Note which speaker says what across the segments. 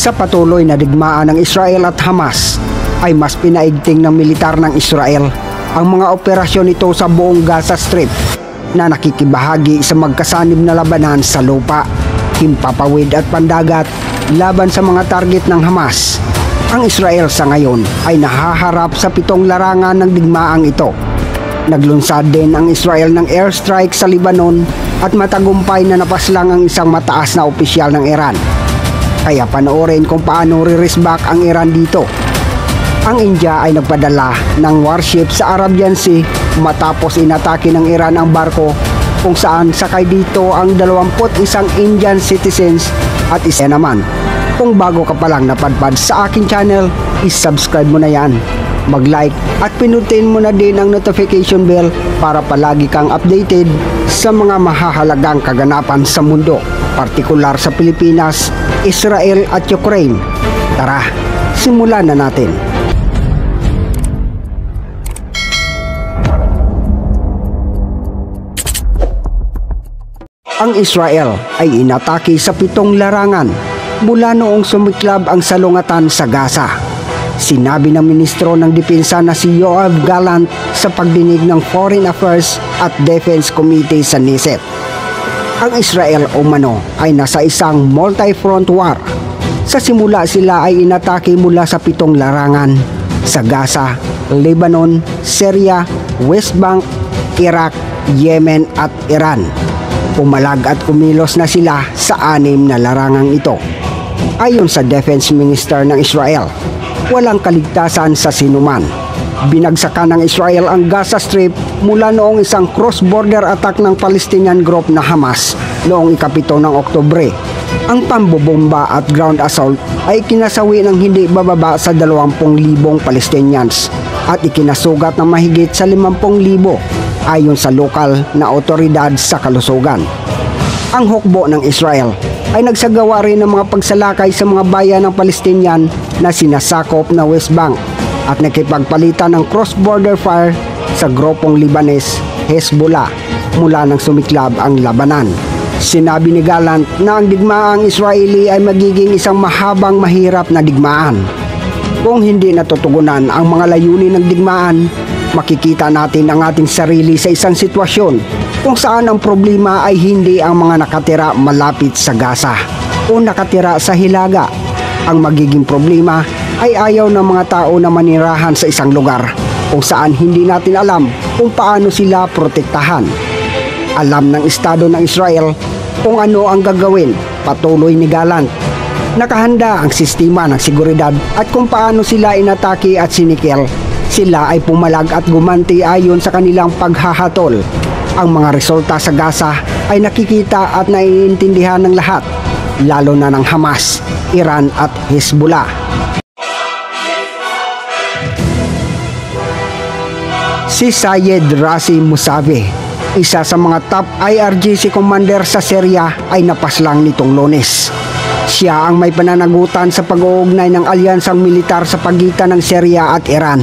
Speaker 1: Sa patuloy na digmaan ng Israel at Hamas ay mas pinaigting ng militar ng Israel ang mga operasyon nito sa buong Gaza Strip na nakikibahagi sa magkasanib na labanan sa lupa, himpapawid at pandagat laban sa mga target ng Hamas. Ang Israel sa ngayon ay nahaharap sa 7 larangan ng digmaang ito. Naglunsad din ang Israel ng airstrike sa Lebanon at matagumpay na napaslang ang isang mataas na opisyal ng Iran. Kaya panoorin kung paano re-resback ang Iran dito. Ang India ay nagpadala ng warship sa Arabian Sea matapos inatake ng Iran ang barko kung saan sakay dito ang 21 Indian citizens at isa naman. Kung bago ka pa lang napadpad sa aking channel, is-subscribe mo na yan. Mag-like at pinutin mo na din ang notification bell para palagi kang updated sa mga mahahalagang kaganapan sa mundo, partikular sa Pilipinas, Israel at Ukraine. Tara, simulan na natin. Ang Israel ay inatake sa 7 larangan mula noong sumiklab ang salungatan sa Gaza. Sinabi ng Ministro ng Depensa na si Yoav Gallant sa pagdinig ng Foreign Affairs at Defense Committee sa Knesset. Ang Israel umano ay nasa isang multi-front war. Sa simula sila ay inatake mula sa 7 larangan sa Gaza, Lebanon, Syria, West Bank, Iraq, Yemen at Iran. Pumalag at kumilos na sila sa 6 na larangang ito. Ayon sa Defense Minister ng Israel, walang kaligtasan sa sinuman. Binagsakan ng Israel ang Gaza Strip mula noong isang cross-border attack ng Palestinian group na Hamas noong ika-7 ng Oktubre. Ang pambobomba at ground assault ay kinasawi ng hindi bababa sa 20,000 Palestinians at ikinasugat ng mahigit sa 50,000 ayon sa lokal na otoridad sa kalusugan. Ang hukbo ng Israel ay nagsagawa rin ng mga pagsalakay sa mga bayan ng Palestinian na sinasakop na West Bank at nakipagpalitan ng cross-border fire sa grupong Libanes, Hezbollah mula nang sumiklab ang labanan. Sinabi ni Gallant na ang digmaang Israeli ay magiging isang mahabang mahirap na digmaan. Kung hindi natutugunan ang mga layunin ng digmaan, makikita natin ang ating sarili sa isang sitwasyon kung saan ang problema ay hindi ang mga nakatira malapit sa Gaza o nakatira sa Hilaga. Ang magiging problema ay ayaw ng mga tao na manirahan sa isang lugar kung saan hindi natin alam kung paano sila protektahan. Alam ng Estado ng Israel kung ano ang gagawin, patuloy ni Gallant. Nakahanda ang sistema ng seguridad at kung paano sila inatake at sinikel. Sila ay pumalag at gumanti ayon sa kanilang paghahatol. Ang mga resulta sa Gaza ay nakikita at naiintindihan ng lahat, lalo na ng Hamas, Iran at Hezbollah. Si Sayed Razi Mousavi, isa sa mga top IRGC commander sa Syria, ay napaslang nitong Lunes. Siya ang may pananagutan sa pag-uugnay ng alyansang militar sa pagitan ng Syria at Iran,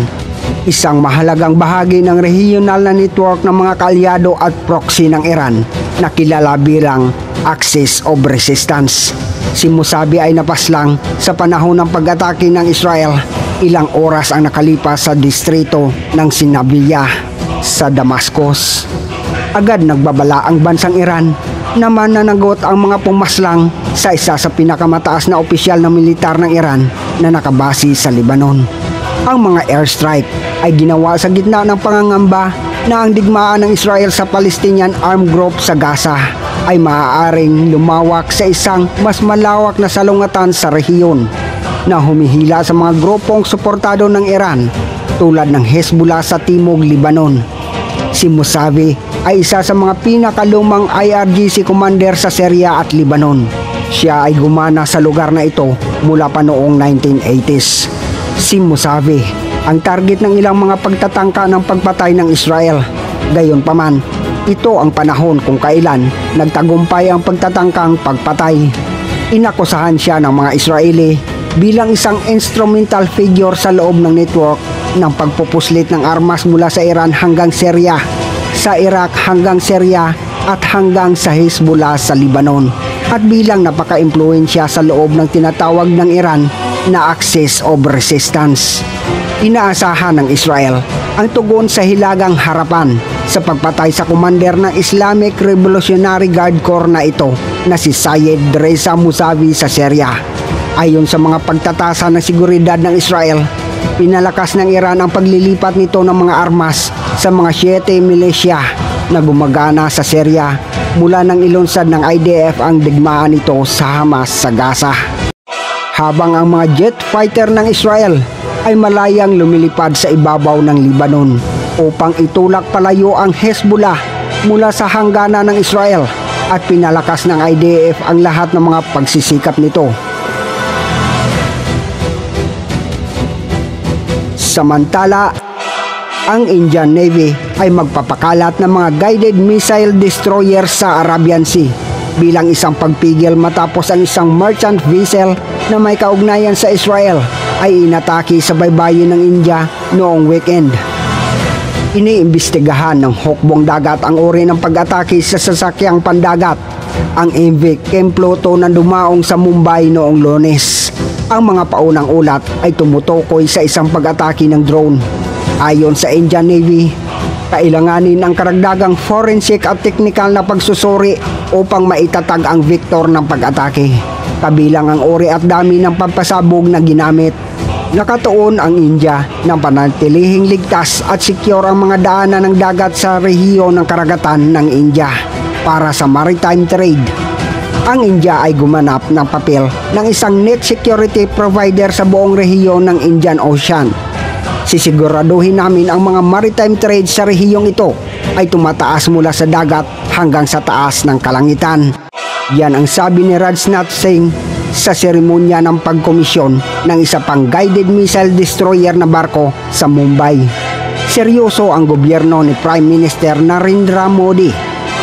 Speaker 1: isang mahalagang bahagi ng regional na network ng mga kaalyado at proxy ng Iran na kilala bilang Axis of Resistance. Si Mousavi ay napaslang sa panahon ng pag-atake ng Israel. Ilang oras ang nakalipas sa distrito ng Sinabiya sa Damascus. Agad nagbabala ang bansang Iran na mananagot ang mga pumaslang sa isa sa pinakamataas na opisyal na militar ng Iran na nakabase sa Lebanon. Ang mga airstrike ay ginawa sa gitna ng pangangamba na ang digmaan ng Israel sa Palestinian Armed Group sa Gaza ay maaaring lumawak sa isang mas malawak na salungatan sa rehiyon na humihila sa mga grupong suportado ng Iran tulad ng Hezbollah sa Timog Lebanon. Si Mousavi ay isa sa mga pinakalumang IRGC commander sa Syria at Lebanon. Siya ay gumana sa lugar na ito mula pa noong 1980s. Si Mousavi ang target ng ilang mga pagtatangka ng pagpatay ng Israel. Gayunpaman, ito ang panahon kung kailan nagtagumpay ang pagtatangkang pagpatay. Inakusahan siya ng mga Israeli bilang isang instrumental figure sa loob ng network ng pagpupuslit ng armas mula sa Iran hanggang Syria, sa Iraq hanggang Syria at hanggang sa Hezbollah sa Lebanon. at bilang napaka-impluensya sa loob ng tinatawag ng Iran na Axis of Resistance. Inaasahan ng Israel ang tugon sa hilagang harapan sa pagpatay sa commander ng Islamic Revolutionary Guard Corps na ito na si Syed Reza Mousavi sa Syria. Ayon sa mga pagtatasa ng seguridad ng Israel, pinalakas ng Iran ang paglilipat nito ng mga armas sa mga Shiite militia na gumagana sa Syria mula nang ilunsad ng IDF ang digmaan nito sa Hamas sa Gaza. Habang ang mga jet fighter ng Israel ay malayang lumilipad sa ibabaw ng Lebanon upang itulak palayo ang Hezbollah mula sa hangganan ng Israel at pinalakas ng IDF ang lahat ng mga pagsisikap nito. Samantala, ang Indian Navy ay magpapakalat ng mga guided missile destroyer sa Arabian Sea bilang isang pagpigil matapos ang isang merchant vessel na may kaugnayan sa Israel ay inatake sa baybayin ng India noong weekend. Iniimbestigahan ng hukbong dagat ang uri ng pag-atake sa sasakyang pandagat, ang MV Kemploto na dumaong sa Mumbai noong Lunes. Ang mga paunang ulat ay tumutukoy sa isang pag-atake ng drone. Ayon sa Indian Navy, kailanganin ang karagdagang forensic at technical na pagsusuri upang maitatag ang vektor ng pag-atake, kabilang ang uri at dami ng pampasabog na ginamit. Nakatuon ang India ng panatilihing ligtas at secure ang mga daanan ng dagat sa rehiyon ng karagatan ng India para sa maritime trade. Ang India ay gumanap ng papel ng isang net security provider sa buong rehiyon ng Indian Ocean. Sisiguraduhin namin ang mga maritime trade sa rehiyong ito ay tumataas mula sa dagat hanggang sa taas ng kalangitan. Yan ang sabi ni Rajnath Singh sa seremonya ng pagkomisyon ng isa pang guided missile destroyer na barko sa Mumbai. Seryoso ang gobyerno ni Prime Minister Narendra Modi.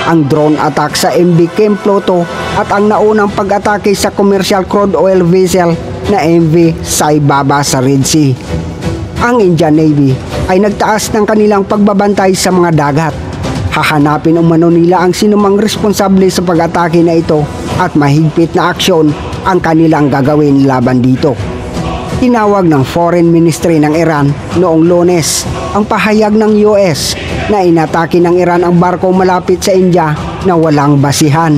Speaker 1: Ang drone attack sa MV Kemploto at ang naunang pag-atake sa commercial crude oil vessel na MV Sai Baba sa Red Sea. Ang Indian Navy ay nagtaas ng kanilang pagbabantay sa mga dagat. Hahanapin umano nila ang sinumang responsable sa pag-atake na ito at mahigpit na aksyon ang kanilang gagawin laban dito. Tinawag ng Foreign Ministry ng Iran noong Lunes ang pahayag ng US na inatake ng Iran ang barko malapit sa India na walang basihan.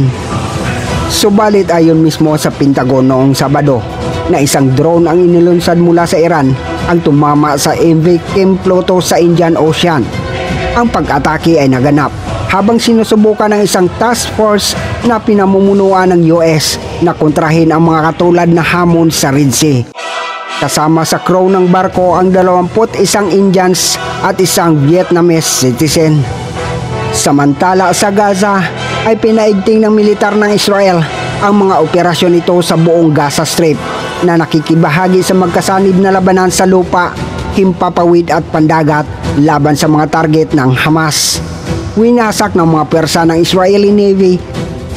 Speaker 1: Subalit ayon mismo sa Pentagon noong Sabado na isang drone ang inilunsad mula sa Iran ang tumama sa MV Kemploto sa Indian Ocean. Ang pag-atake ay naganap habang sinusubukan ng isang task force na pinamumunuan ng US na kontrahin ang mga katulad na hamon sa Red Sea. Kasama sa crew ng barko ang 21 Indians at isang Vietnamese citizen. Samantala sa Gaza ay pinaigting ng militar ng Israel ang mga operasyon nito sa buong Gaza Strip na nakikibahagi sa magkasanib na labanan sa lupa, himpapawid at pandagat laban sa mga target ng Hamas. Winasak ng mga pwersa ng Israeli Navy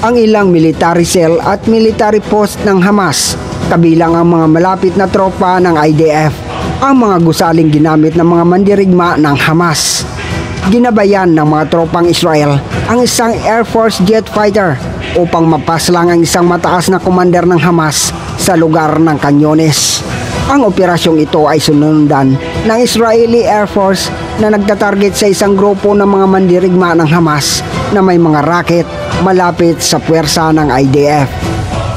Speaker 1: ang ilang military cell at military post ng Hamas, kabilang ang mga malapit na tropa ng IDF, ang mga gusaling ginamit ng mga mandirigma ng Hamas. Ginabayan ng mga tropang Israel ang isang Air Force jet fighter upang mapaslang ang isang mataas na commander ng Hamas sa lugar ng Canyones. Ang operasyong ito ay sunundan ng Israeli Air Force na nagtatarget sa isang grupo ng mga mandirigma ng Hamas na may mga rocket malapit sa puwersa ng IDF.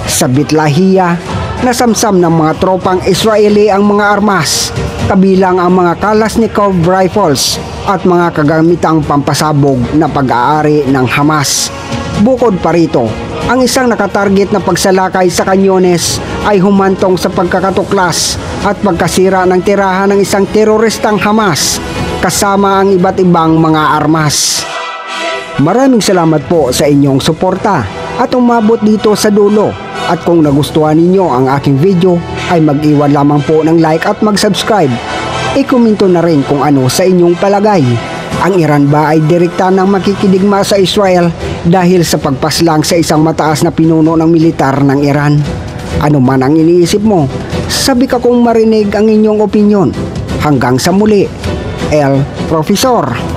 Speaker 1: Sa Bitlahiya, nasamsam ng mga tropang Israeli ang mga armas, kabilang ang mga Kalashnikov rifles at mga kagamitang pampasabog na pag-aari ng Hamas. Bukod pa rito, ang isang nakatarget na pagsalakay sa Canyones ay humantong sa pagkakatuklas at pagkasira ng tirahan ng isang teroristang Hamas kasama ang iba't ibang mga armas. Maraming salamat po sa inyong suporta at umabot dito sa dulo. At kung nagustuhan ninyo ang aking video ay mag-iwan lamang po ng like at mag-subscribe. I-komento na rin kung ano sa inyong palagay. Ang Iran ba ay direkta ng makikidigma sa Israel dahil sa pagpaslang sa isang mataas na pinuno ng militar ng Iran? Ano man ang iniisip mo, sabi ka kong marinig ang inyong opinyon. Hanggang sa muli, El Profesor.